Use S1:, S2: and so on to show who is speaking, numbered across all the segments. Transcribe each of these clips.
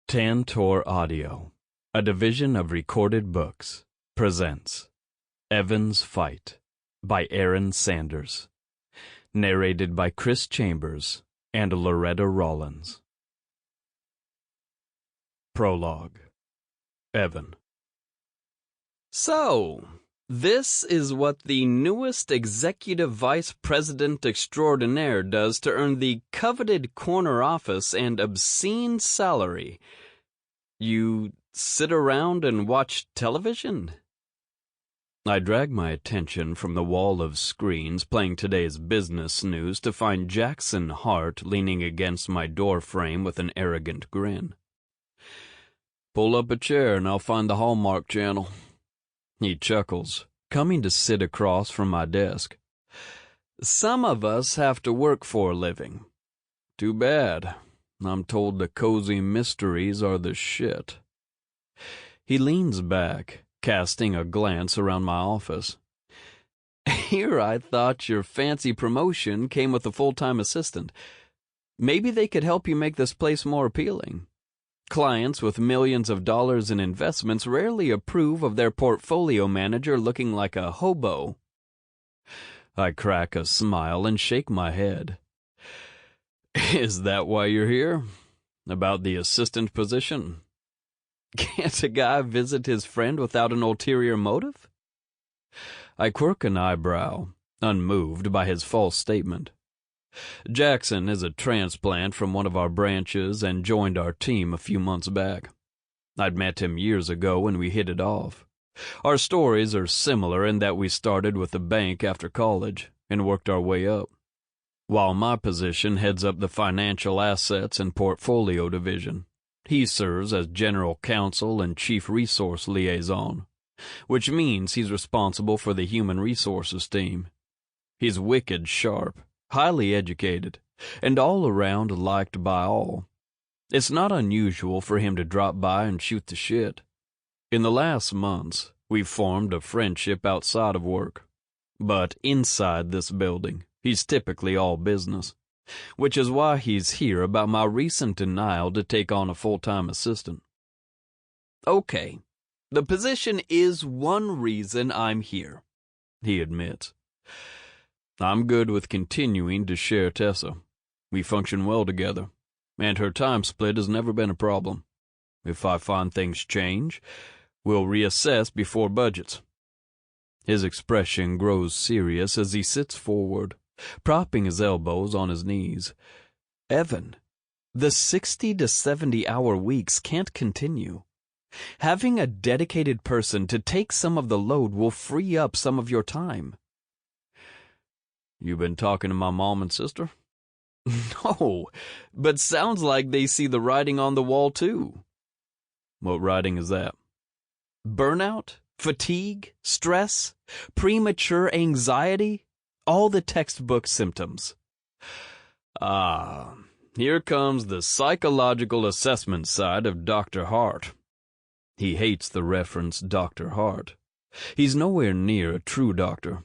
S1: Tantor Audio, a division of Recorded Books, presents Evin's Fight by Ahren Sanders, narrated by Chris Chambers and Loretta Rawlins. Prologue. Evin. So, this is what the newest executive vice president extraordinaire does to earn the coveted corner office and obscene salary. You sit around and watch television? I drag my attention from the wall of screens playing today's business news to find Jackson Hart leaning against my door frame with an arrogant grin. Pull up a chair and I'll find the Hallmark Channel. He chuckles, coming to sit across from my desk. Some of us have to work for a living. Too bad. I'm told the cozy mysteries are the shit. He leans back, casting a glance around my office. Here I thought your fancy promotion came with a full-time assistant. Maybe they could help you make this place more appealing. Clients with millions of dollars in investments rarely approve of their portfolio manager looking like a hobo. I crack a smile and shake my head. Is that why you're here? About the assistant position? Can't a guy visit his friend without an ulterior motive? I quirk an eyebrow, unmoved by his false statement. Jackson is a transplant from one of our branches and joined our team a few months back. I'd met him years ago and we hit it off. Our stories are similar in that we started with a bank after college and worked our way up. While my position heads up the financial assets and portfolio division, he serves as general counsel and chief resource liaison, which means he's responsible for the human resources team. He's wicked sharp, highly educated, and all around liked by all. It's not unusual for him to drop by and shoot the shit. In the last months, we've formed a friendship outside of work. But inside this building, he's typically all business, which is why he's here about my recent denial to take on a full-time assistant. Okay, the position is one reason I'm here, he admits. I'm good with continuing to share Tessa. We function well together, and her time split has never been a problem. If I find things change, we'll reassess before budgets. His expression grows serious as he sits forward, propping his elbows on his knees. Evin, the 60 to 70-hour weeks can't continue. Having a dedicated person to take some of the load will free up some of your time. You been talking to my mom and sister? No, but sounds like they see the writing on the wall too. What writing is that? Burnout, fatigue, stress, premature anxiety, all the textbook symptoms. Here comes the psychological assessment side of Dr. Hart. He hates the reference Dr. Hart. He's nowhere near a true doctor.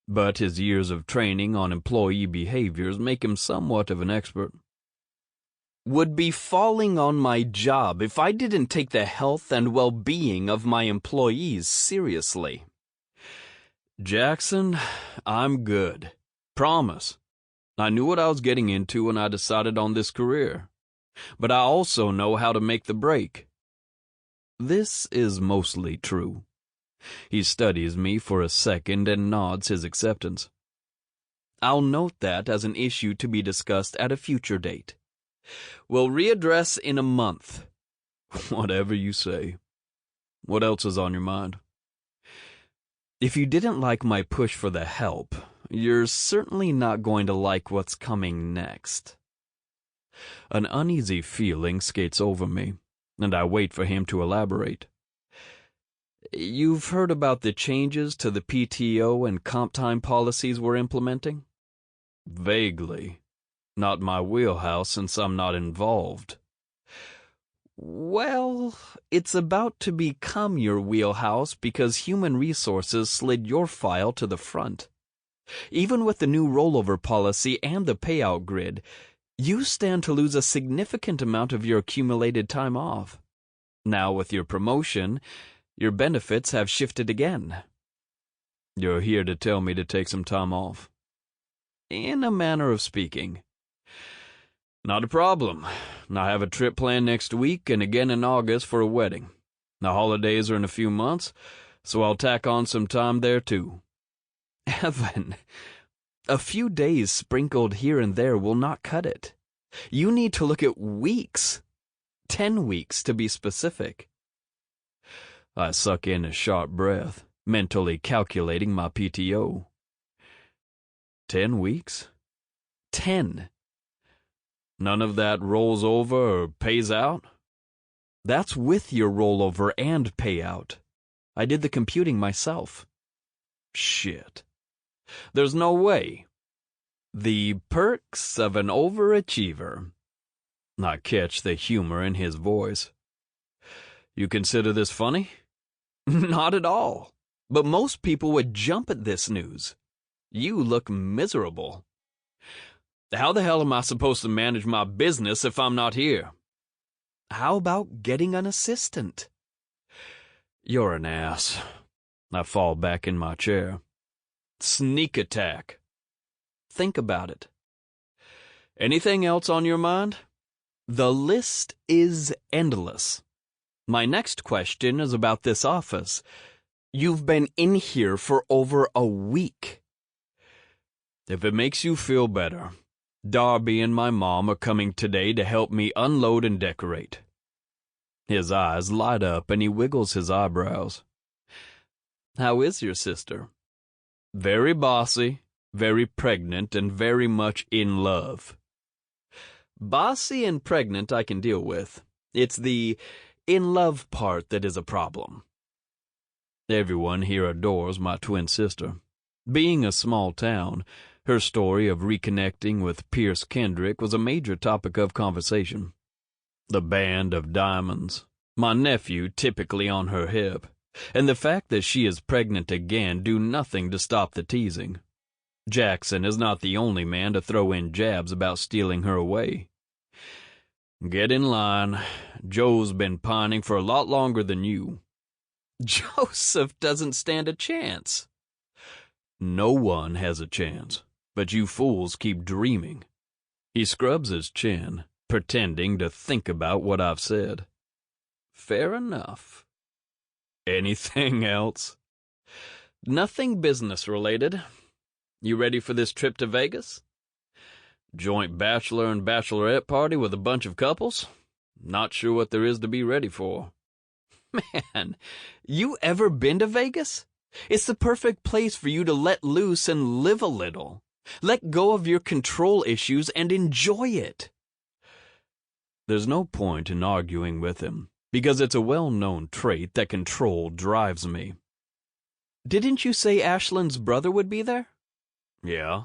S1: But his years of training on employee behaviors make him somewhat of an expert. Would be falling on my job if I didn't take the health and well-being of my employees seriously. Jackson, I'm good. Promise. I knew what I was getting into when I decided on this career. But I also know how to make the break. This is mostly true. He studies me for a second and nods his acceptance. I'll note that as an issue to be discussed at a future date. We'll readdress in a month. Whatever you say. What else is on your mind? If you didn't like my push for the help, you're certainly not going to like what's coming next. An uneasy feeling skates over me, and I wait for him to elaborate. You've heard about the changes to the PTO and comp time policies we're implementing? Vaguely. Not my wheelhouse since I'm not involved. Well, it's about to become your wheelhouse because human resources slid your file to the front. Even with the new rollover policy and the payout grid, You stand to lose a significant amount of your accumulated time off. Now, with your promotion, your benefits have shifted again. You're here to tell me to take some time off. In a manner of speaking. Not a problem. I have a trip planned next week and again in August for a wedding. The holidays are in a few months, so I'll tack on some time there too. Evin, a few days sprinkled here and there will not cut it. You need to look at weeks. 10 weeks to be specific. I suck in a sharp breath, mentally calculating my PTO. 10 weeks? 10. None of that rolls over or pays out? That's with your rollover and payout. I did the computing myself. Shit. There's no way. The perks of an overachiever. I catch the humor in his voice. You consider this funny? Not at all. But most people would jump at this news. You look miserable. How the hell am I supposed to manage my business if I'm not here? How about getting an assistant? You're an ass. I fall back in my chair. Sneak attack. Think about it. Anything else on your mind? The list is endless. My next question is about this office. You've been in here for over a week. If it makes you feel better, Darby and my mom are coming today to help me unload and decorate. His eyes light up and he wiggles his eyebrows. How is your sister? Very bossy, very pregnant, and very much in love. Bossy and pregnant I can deal with. It's the in love part that is a problem. Everyone here adores my twin sister. Being a small town, her story of reconnecting with Pierce Kendrick was a major topic of conversation. The band of diamonds, my nephew typically on her hip, and the fact that she is pregnant again do nothing to stop the teasing. Jackson is not the only man to throw in jabs about stealing her away. Get in line. Joe's been pining for a lot longer than you. Joseph doesn't stand a chance. No one has a chance, but you fools keep dreaming. He scrubs his chin, pretending to think about what I've said. Fair enough. Anything else? Nothing business-related. You ready for this trip to Vegas? Joint bachelor and bachelorette party with a bunch of couples? Not sure what there is to be ready for. Man, you ever been to Vegas? It's the perfect place for you to let loose and live a little. Let go of your control issues and enjoy it. There's no point in arguing with him, because it's a well-known trait that control drives me. Didn't you say Ashlyn's brother would be there? Yeah.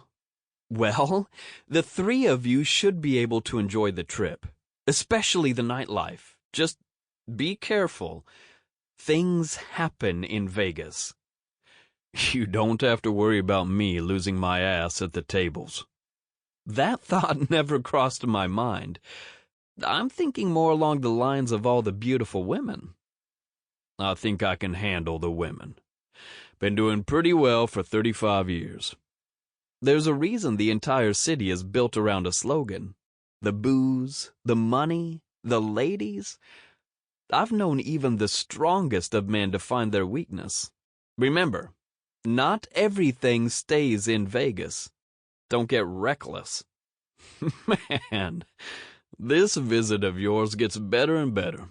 S1: Well, the three of you should be able to enjoy the trip, especially the nightlife. Just be careful. Things happen in Vegas. You don't have to worry about me losing my ass at the tables. That thought never crossed my mind. I'm thinking more along the lines of all the beautiful women. I think I can handle the women. Been doing pretty well for 35 years. There's a reason the entire city is built around a slogan. The booze, the money, the ladies. I've known even the strongest of men to find their weakness. Remember, not everything stays in Vegas. Don't get reckless. Man, this visit of yours gets better and better.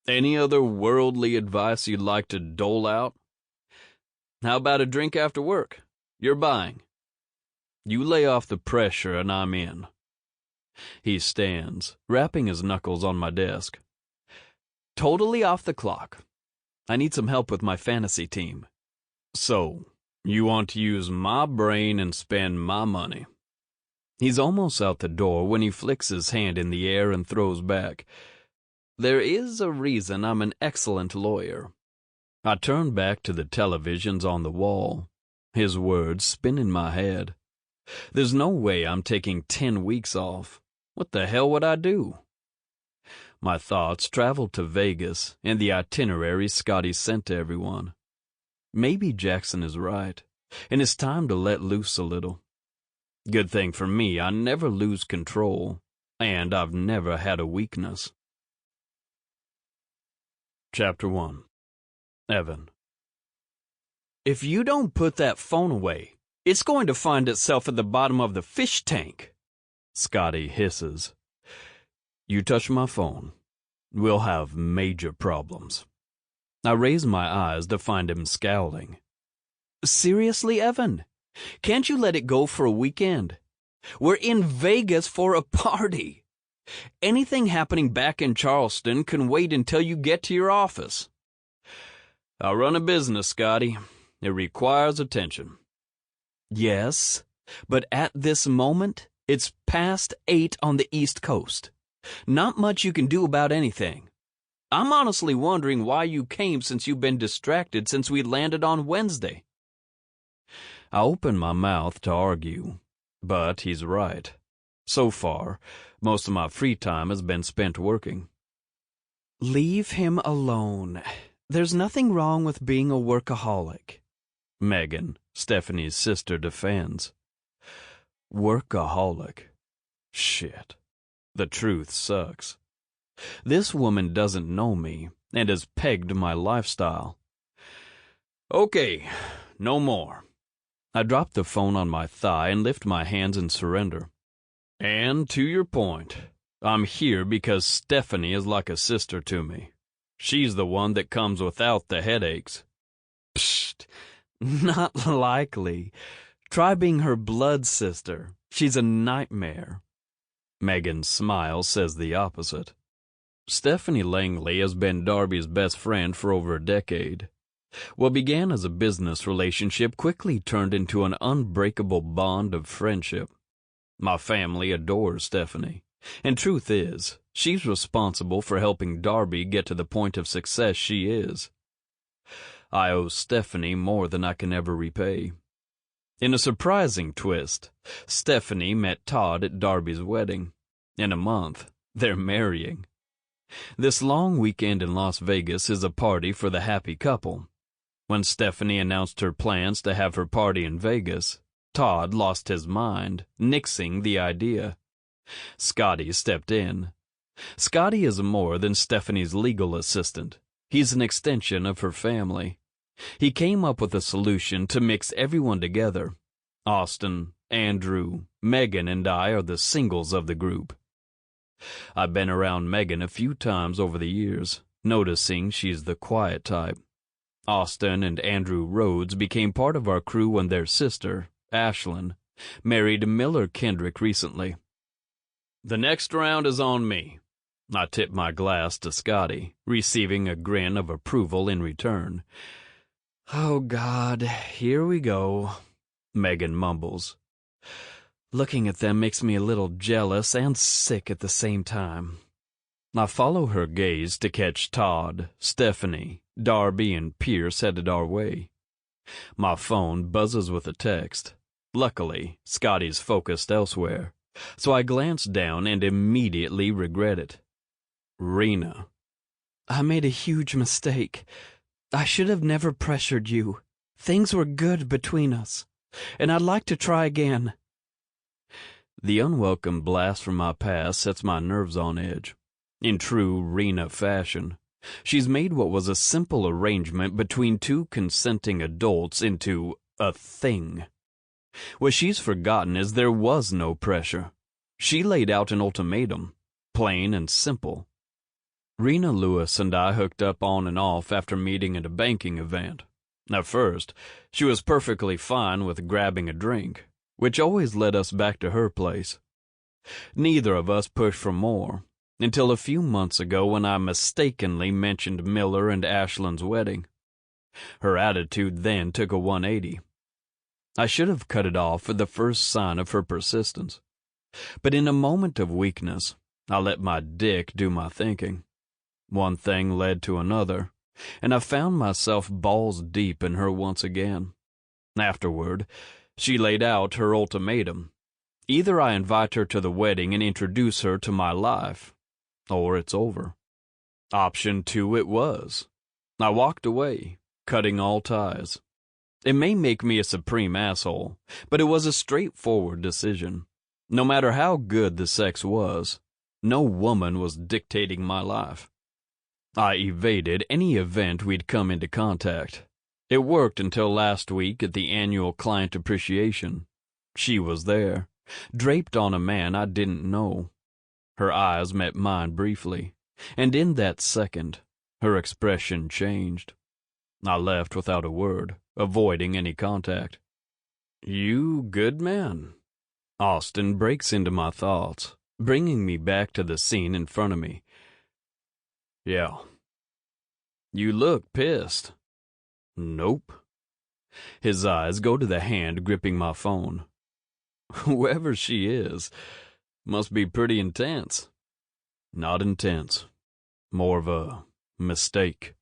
S1: Any other worldly advice you'd like to dole out? How about a drink after work? You're buying. You lay off the pressure and I'm in. He stands, rapping his knuckles on my desk. Totally off the clock. I need some help with my fantasy team. So, you want to use my brain and spend my money. He's almost out the door when he flicks his hand in the air and throws back. There is a reason I'm an excellent lawyer. I turn back to the televisions on the wall. His words spin in my head. There's no way I'm taking 10 weeks off. What the hell would I do? My thoughts traveled to Vegas and the itinerary Scotty sent to everyone. Maybe Jackson is right, and it's time to let loose a little. Good thing for me, I never lose control, and I've never had a weakness. Chapter 1. Evin. If you don't put that phone away, it's going to find itself at the bottom of the fish tank, Scotty hisses. You touch my phone, we'll have major problems. I raise my eyes to find him scowling. Seriously, Evin? Can't you let it go for a weekend? We're in Vegas for a party. Anything happening back in Charleston can wait until you get to your office. I run a business, Scotty. It requires attention. Yes, but at this moment, it's past 8 on the East Coast. Not much you can do about anything. I'm honestly wondering why you came since you've been distracted since we landed on Wednesday. I open my mouth to argue, but he's right. So far, most of my free time has been spent working. Leave him alone. There's nothing wrong with being a workaholic. Megan, Stephanie's sister, defends. Workaholic. Shit. The truth sucks. This woman doesn't know me and has pegged my lifestyle. Okay, no more. I drop the phone on my thigh and lift my hands in surrender. And to your point, I'm here because Stephanie is like a sister to me. She's the one that comes without the headaches. Psst, not likely. Try being her blood sister. She's a nightmare. Megan's smile says the opposite. Stephanie Langley has been Darby's best friend for over a decade. What began as a business relationship quickly turned into an unbreakable bond of friendship. My family adores Stephanie, and truth is, she's responsible for helping Darby get to the point of success she is. I owe Stephanie more than I can ever repay. In a surprising twist, Stephanie met Todd at Darby's wedding. In a month, they're marrying. This long weekend in Las Vegas is a party for the happy couple. When Stephanie announced her plans to have her party in Vegas, Todd lost his mind, nixing the idea. Scotty stepped in. Scotty is more than Stephanie's legal assistant. He's an extension of her family. He came up with a solution to mix everyone together. Austin, Andrew, Megan, and I are the singles of the group. I've been around Megan a few times over the years, noticing she's the quiet type. Austin and Andrew Rhodes became part of our crew when their sister, Ashlyn, married Miller Kendrick recently. The next round is on me. I tip my glass to Scotty, receiving a grin of approval in return. Oh, God, here we go, Megan mumbles. Looking at them makes me a little jealous and sick at the same time. I follow her gaze to catch Todd, Stephanie, Darby, and Pierce headed our way. My phone buzzes with a text. Luckily, Scotty's focused elsewhere, so I glance down and immediately regret it. Rena. I made a huge mistake. I should have never pressured you. Things were good between us, and I'd like to try again. The unwelcome blast from my past sets my nerves on edge. In true Rena fashion, she's made what was a simple arrangement between two consenting adults into a thing. What she's forgotten is there was no pressure. She laid out an ultimatum, plain and simple. Rena Lewis and I hooked up on and off after meeting at a banking event. At first, she was perfectly fine with grabbing a drink, which always led us back to her place. Neither of us pushed for more, until a few months ago when I mistakenly mentioned Miller and Ashlyn's wedding. Her attitude then took a 180. I should have cut it off at the first sign of her persistence. But in a moment of weakness, I let my dick do my thinking. One thing led to another, and I found myself balls deep in her once again. Afterward, she laid out her ultimatum. Either I invite her to the wedding and introduce her to my life, or it's over. Option 2 it was. I walked away, cutting all ties. It may make me a supreme asshole, but it was a straightforward decision. No matter how good the sex was, no woman was dictating my life. I evaded any event we'd come into contact. It worked until last week at the annual client appreciation. She was there, draped on a man I didn't know. Her eyes met mine briefly, and in that second, her expression changed. I left without a word, avoiding any contact. "You good man?" Austin breaks into my thoughts, bringing me back to the scene in front of me. "Yeah." "You look pissed." "Nope." His eyes go to the hand gripping my phone. "Whoever she is, must be pretty intense." "Not intense. More of a mistake."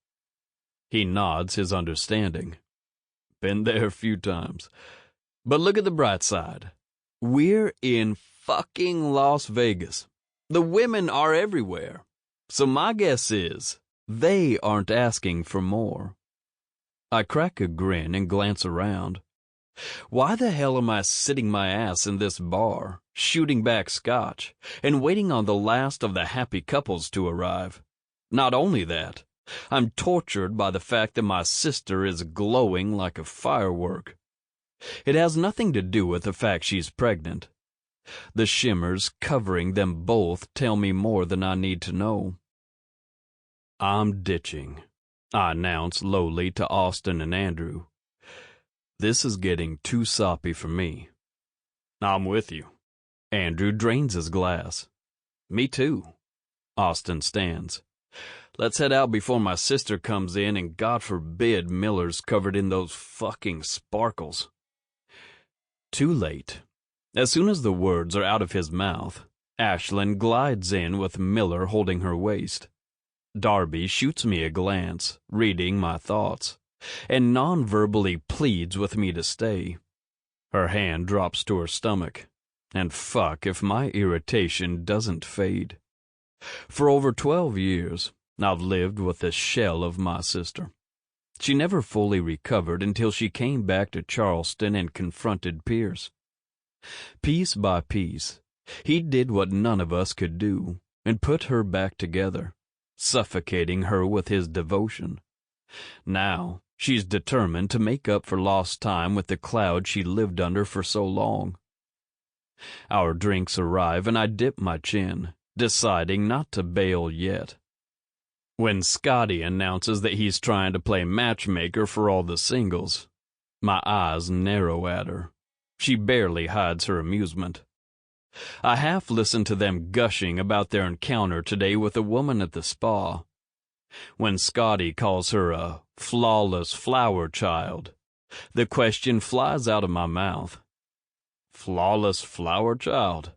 S1: He nods his understanding. "Been there a few times. But look at the bright side. We're in fucking Las Vegas. The women are everywhere. So my guess is, they aren't asking for more." I crack a grin and glance around. Why the hell am I sitting my ass in this bar, shooting back scotch, and waiting on the last of the happy couples to arrive? Not only that, I'm tortured by the fact that my sister is glowing like a firework. It has nothing to do with the fact she's pregnant. The shimmers covering them both tell me more than I need to know. "I'm ditching," I announce lowly to Austin and Andrew. "This is getting too soppy for me." "I'm with you." Andrew drains his glass. "Me too." Austin stands. "Let's head out before my sister comes in and God forbid Miller's covered in those fucking sparkles." Too late. As soon as the words are out of his mouth, Ashlyn glides in with Miller holding her waist. Darby shoots me a glance, reading my thoughts, and non-verbally pleads with me to stay. Her hand drops to her stomach, and fuck if my irritation doesn't fade. For over 12 years, I've lived with the shell of my sister. She never fully recovered until she came back to Charleston and confronted Pierce. Piece by piece, he did what none of us could do and put her back together, suffocating her with his devotion. Now, she's determined to make up for lost time with the cloud she lived under for so long. Our drinks arrive and I dip my chin, deciding not to bail yet. When Scotty announces that he's trying to play matchmaker for all the singles, my eyes narrow at her. She barely hides her amusement. I half listen to them gushing about their encounter today with a woman at the spa. When Scotty calls her a flawless flower child, the question flies out of my mouth. Flawless flower child?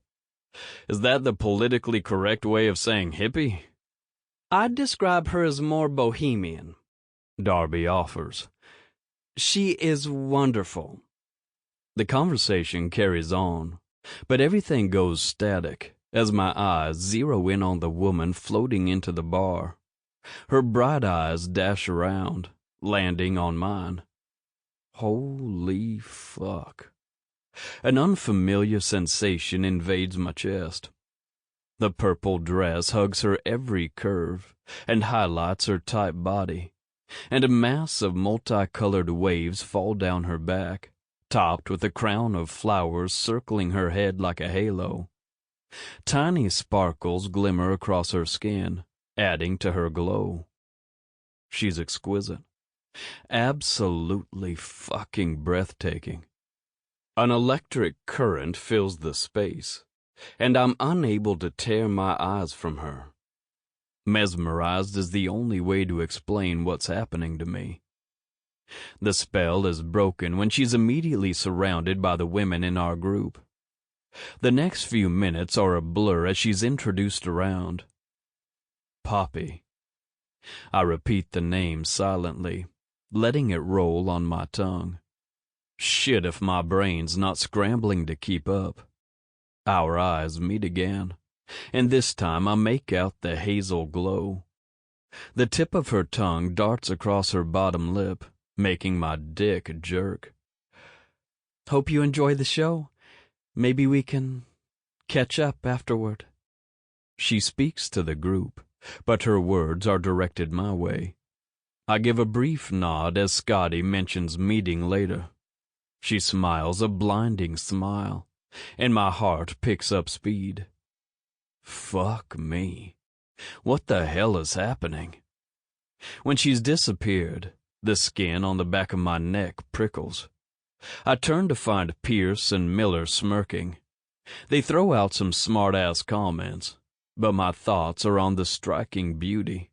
S1: Is that the politically correct way of saying hippie? "I'd describe her as more bohemian," Darby offers. "She is wonderful." The conversation carries on, but everything goes static as my eyes zero in on the woman floating into the bar. Her bright eyes dash around, landing on mine. Holy fuck. An unfamiliar sensation invades my chest. The purple dress hugs her every curve and highlights her tight body, and a mass of multicolored waves fall down her back, topped with a crown of flowers circling her head like a halo. Tiny sparkles glimmer across her skin, adding to her glow. She's exquisite. Absolutely fucking breathtaking. An electric current fills the space, and I'm unable to tear my eyes from her. Mesmerized is the only way to explain what's happening to me. The spell is broken when she's immediately surrounded by the women in our group. The next few minutes are a blur as she's introduced around. Poppy. I repeat the name silently, letting it roll on my tongue. Shit if my brain's not scrambling to keep up. Our eyes meet again, and this time I make out the hazel glow. The tip of her tongue darts across her bottom lip, making my dick jerk. Hope you enjoy the show. Maybe we can catch up afterward. She speaks to the group, but her words are directed my way. I give a brief nod as Scotty mentions meeting later. She smiles a blinding smile, and my heart picks up speed. Fuck me. What the hell is happening? When she's disappeared, the skin on the back of my neck prickles. I turn to find Pierce and Miller smirking. They throw out some smart-ass comments, but my thoughts are on the striking beauty.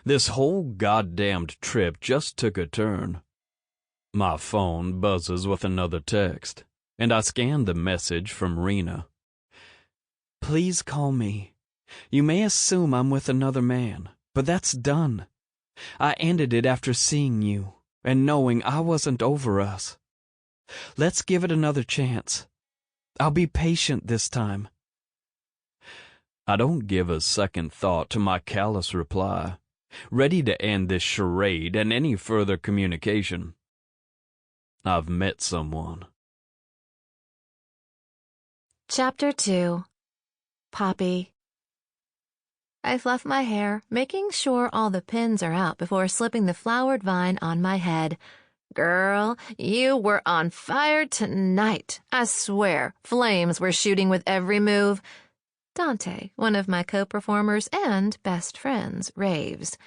S1: This whole goddamned trip just took a turn. My phone buzzes with another text, and I scan the message from Rena. Please call me. You may assume I'm with another man, but that's done. I ended it after seeing you and knowing I wasn't over us. Let's give it another chance. I'll be patient this time. I don't give a second thought to my callous reply, ready to end this charade and any further communication. I've met someone.
S2: Chapter 2. Poppy. I fluff my hair, making sure all the pins are out before slipping the flowered vine on my head. Girl, you were on fire tonight. I swear, flames were shooting with every move. Dante, one of my co-performers and best friends, raves.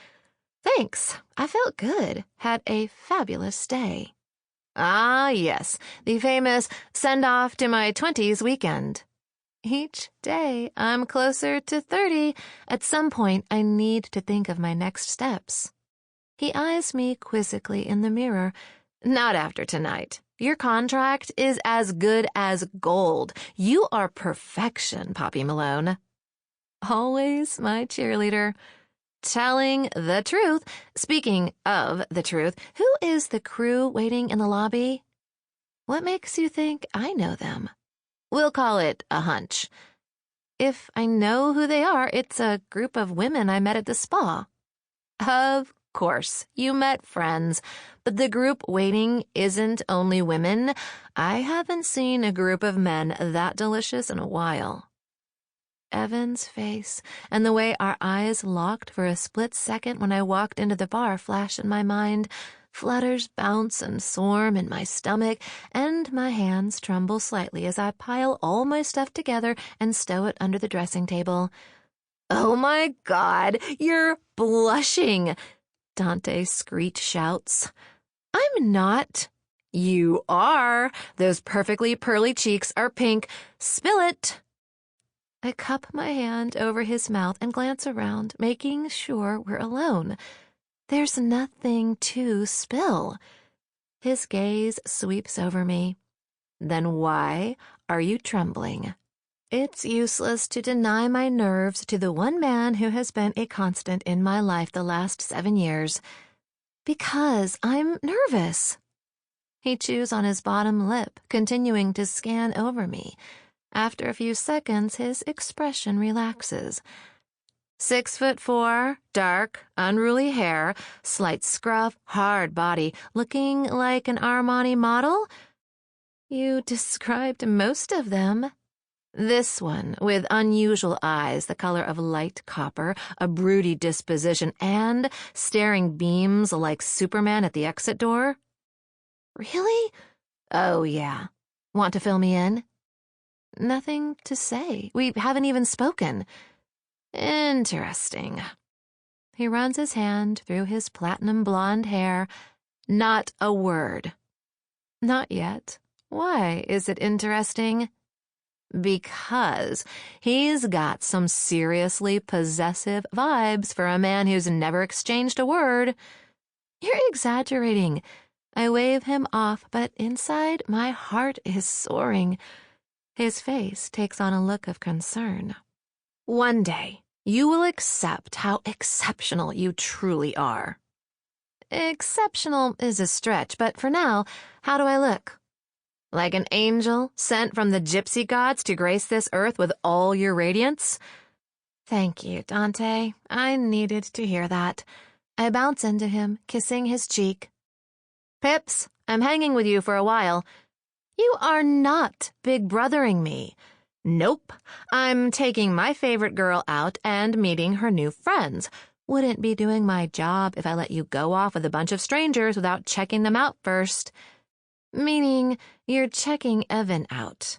S2: Thanks, I felt good. Had a fabulous day. Ah, yes, the famous send-off to my 20s weekend. Each day, I'm closer to 30. At some point, I need to think of my next steps. He eyes me quizzically in the mirror. Not after tonight. Your contract is as good as gold. You are perfection, Poppy Malone. Always my cheerleader. Telling the truth. Speaking of the truth, who is the crew waiting in the lobby? What makes you think I know them? We'll call it a hunch. If I know who they are, it's a group of women I met at the spa. Of course, you met friends, but the group waiting isn't only women. I haven't seen a group of men that delicious in a while. Evan's face and the way our eyes locked for a split second when I walked into the bar flash in my mind. Flutters bounce and swarm in my stomach, and my hands tremble slightly as I pile all my stuff together and stow it under the dressing table. Oh my God, you're blushing, Dante screech shouts. I'm not. You are. Those perfectly pearly cheeks are pink. Spill it. I cup my hand over his mouth and glance around, making sure we're alone. There's nothing to spill. His gaze sweeps over me. Then why are you trembling? It's useless to deny my nerves to the one man who has been a constant in my life the last 7 years. Because I'm nervous. He chews on his bottom lip, continuing to scan over me. After a few seconds, his expression relaxes. 6'4", dark, unruly hair, slight scruff, hard body, looking like an Armani model? You described most of them. This one, with unusual eyes the color of light copper, a broody disposition, and staring beams like Superman at the exit door? Really? Oh, yeah. Want to fill me in? Nothing to say. We haven't even spoken. Interesting. He runs his hand through his platinum blonde hair. Not a word. Not yet. Why is it interesting? Because he's got some seriously possessive vibes for a man who's never exchanged a word. You're exaggerating. I wave him off, but inside my heart is soaring. His face takes on a look of concern. One day, you will accept how exceptional you truly are. Exceptional is a stretch, but for now, how do I look? Like an angel sent from the gypsy gods to grace this earth with all your radiance? Thank you, Dante. I needed to hear that. I bounce into him, kissing his cheek. Pips, I'm hanging with you for a while. You are not big brothering me. Nope. I'm taking my favorite girl out and meeting her new friends. Wouldn't be doing my job if I let you go off with a bunch of strangers without checking them out first. Meaning you're checking Evin out.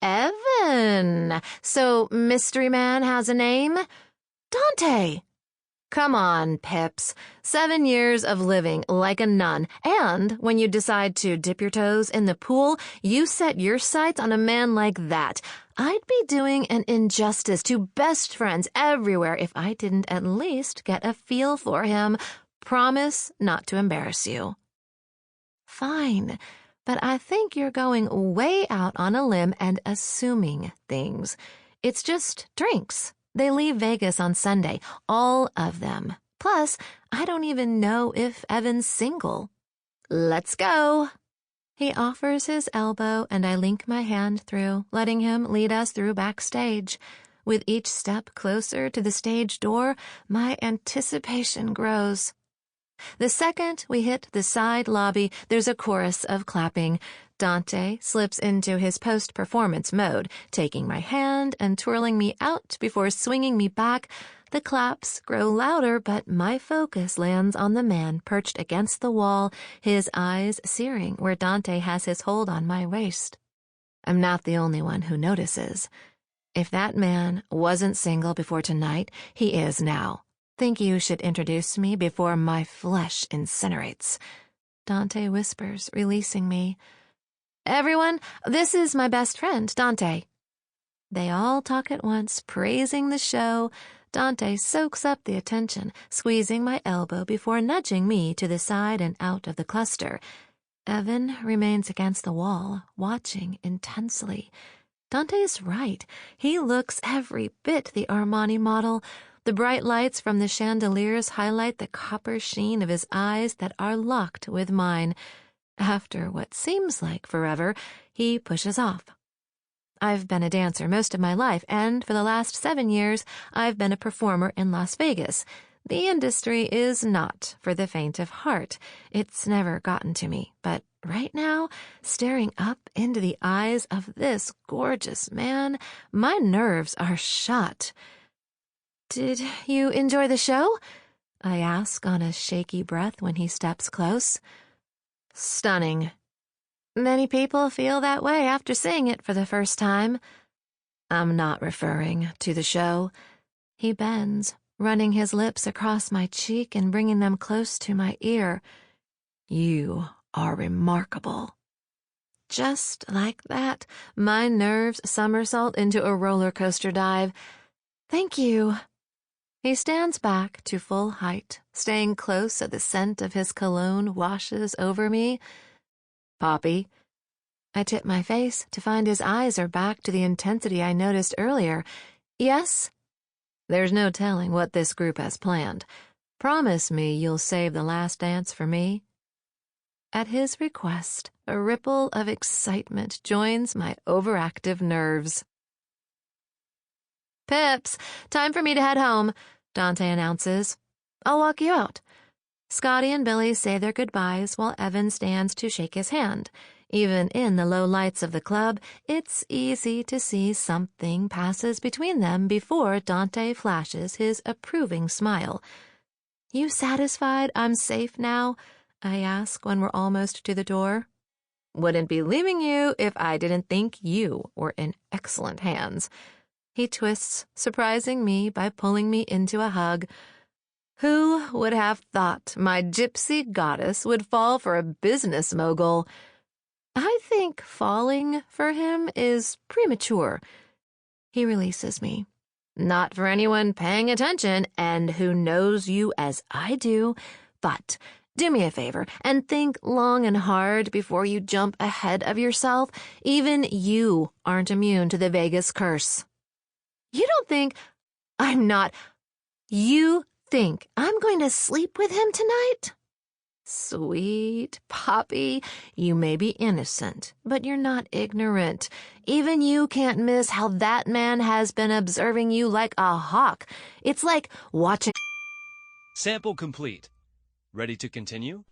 S2: Evin! So Mystery Man has a name? Dante! Come on, Pips. 7 years of living like a nun, and when you decide to dip your toes in the pool, you set your sights on a man like that. I'd be doing an injustice to best friends everywhere if I didn't at least get a feel for him. Promise not to embarrass you. Fine, but I think you're going way out on a limb and assuming things. It's just drinks. They leave Vegas on Sunday, all of them. Plus, I don't even know if Evan's single. Let's go. He offers his elbow, and I link my hand through, letting him lead us through backstage. With each step closer to the stage door, my anticipation grows. The second we hit the side lobby, there's a chorus of clapping. Dante slips into his post-performance mode, taking my hand and twirling me out before swinging me back. The claps grow louder, but my focus lands on the man perched against the wall, his eyes searing where Dante has his hold on my waist. I'm not the only one who notices. If that man wasn't single before tonight, he is now. Think you should introduce me before my flesh incinerates. Dante whispers, releasing me. Everyone, this is my best friend, Dante. They all talk at once, praising the show. Dante soaks up the attention, squeezing my elbow before nudging me to the side and out of the cluster. Evin remains against the wall, watching intensely. Dante's right. He looks every bit the Armani model. The bright lights from the chandeliers highlight the copper sheen of his eyes that are locked with mine. After what seems like forever, he pushes off. I've been a dancer most of my life, and for the last 7 years, I've been a performer in Las Vegas. The industry is not for the faint of heart. It's never gotten to me, but right now, staring up into the eyes of this gorgeous man, my nerves are shot. Did you enjoy the show? I ask on a shaky breath when he steps close. Stunning. Many people feel that way after seeing it for the first time. I'm not referring to the show. He bends, running his lips across my cheek and bringing them close to my ear. You are remarkable. Just like that, my nerves somersault into a roller coaster dive. Thank you. He stands back to full height, staying close as the scent of his cologne washes over me. Poppy. I tip my face to find his eyes are back to the intensity I noticed earlier. Yes? There's no telling what this group has planned. Promise me you'll save the last dance for me. At his request, a ripple of excitement joins my overactive nerves. Pips, time for me to head home, Dante announces. I'll walk you out. Scotty and Billy say their goodbyes while Evin stands to shake his hand. Even in the low lights of the club, it's easy to see something passes between them before Dante flashes his approving smile. You satisfied I'm safe now? I ask when we're almost to the door. Wouldn't be leaving you if I didn't think you were in excellent hands. He twists, surprising me by pulling me into a hug. Who would have thought my gypsy goddess would fall for a business mogul? I think falling for him is premature. He releases me. Not for anyone paying attention and who knows you as I do, but do me a favor and think long and hard before you jump ahead of yourself. Even you aren't immune to the Vegas curse. You don't think I'm not... You think I'm going to sleep with him tonight? Sweet Poppy, you may be innocent, but you're not ignorant. Even you can't miss how that man has been observing you like a hawk. It's like watching...
S3: Sample complete. Ready to continue?